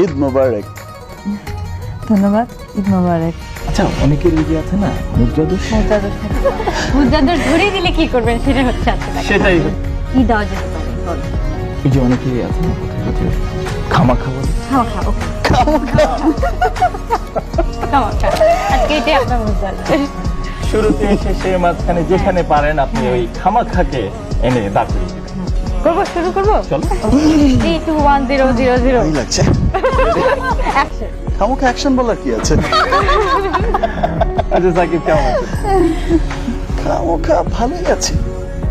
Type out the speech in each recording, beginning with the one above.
ঈদ মোবারক। ধন্যবাদ, ঈদ মোবারক। আচ্ছা, অনেকের ওই যে আছে না মুদ্রাদোষ, মুদ্রাদোষ ধরিয়ে দিলে কি করবেন সেটা হচ্ছে আসলে সেটাই কি দেওয়া যেতে পারে বল। এই যে অনেকে আছে না কথায় খামাখা বলে। খাওয়া আজকে এটাই আপনার মুদ্রাদোষ। শুরুতে শেষে মাঝখানে যেখানে পারেন আপনি ওই খামাখাকে এনে দাঁড় করিয়ে দিবেন। শুরু করবো। চলো। 3 2 1 0 0 0 ভালোই লাগছে। অ্যাকশন। খামোখা অ্যাকশন বলার কি আছে? আচ্ছা সাকিব, কেমন আছেন? খামোখা ভালোই আছে।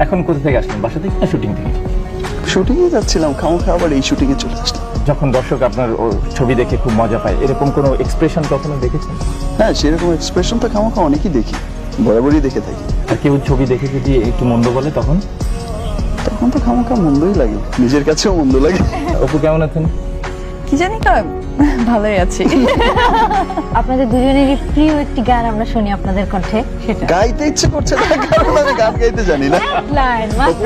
এখন কোথা থেকে আসলেন, বাসা থেকে না শুটিং থেকে? শুটিং এ যাচ্ছিলাম, খামোখা আবার এই শুটিং এ চলে আসলাম। যখন দর্শক আপনার ছবি দেখে খুব মজা পায়, এরকম কোনো এক্সপ্রেশন কখনো দেখেছেন? হ্যাঁ, সেরকম এক্সপ্রেশন তো খামোখা অনেকই দেখি, বরাবরই দেখে থাকি। আর কেউ ছবি দেখে যদি একটু মন্দ বলে তখন? তখন তো খামোখা মন্দই লাগে, নিজের কাছেও মন্দ লাগে। অপু কেমন আছেন? কি জানি কয়, ভালোই আছি। আপনাদের দুজনেরই প্রিয় একটি গান আমরা শুনি আপনাদের কণ্ঠে, সেটা গাইতে ইচ্ছে করছে না, কারণ আমি গান গাইতে জানি না। লাইন মাস্ট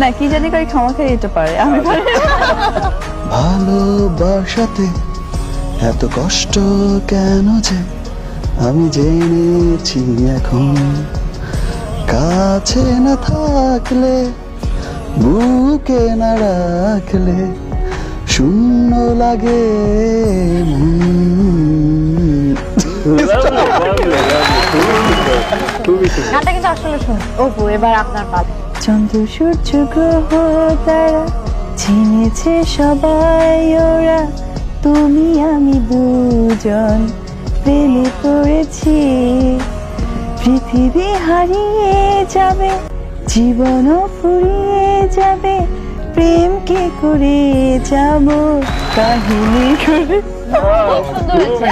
না, কি জানি কয় ক্ষমা দিতে পারে, আমি পারি না। ভালোবাসাতে এত কষ্ট কেন যে আমি জেনেছি এখন, কাছে না থাকলে বুকে না রাখলে শূন্য লাগে গানটা কিন্তু আসলে শুনুন। অপু, এবার আপনার পালা। চন্দ্র সূর্য গ্রহ তারা চিনেছে সবাই ওরা, তুমি আমি দুজন প্রেমে পড়েছি। পৃথিবী হারিয়ে যাবে, জীবনও ফুরিয়ে যাবে, প্রেমকে করে যাব কাহিনী করে। খুব সুন্দর হয়েছে।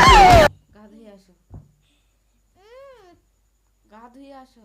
গা ধুয়ে আসো, গা ধুয়ে আসো।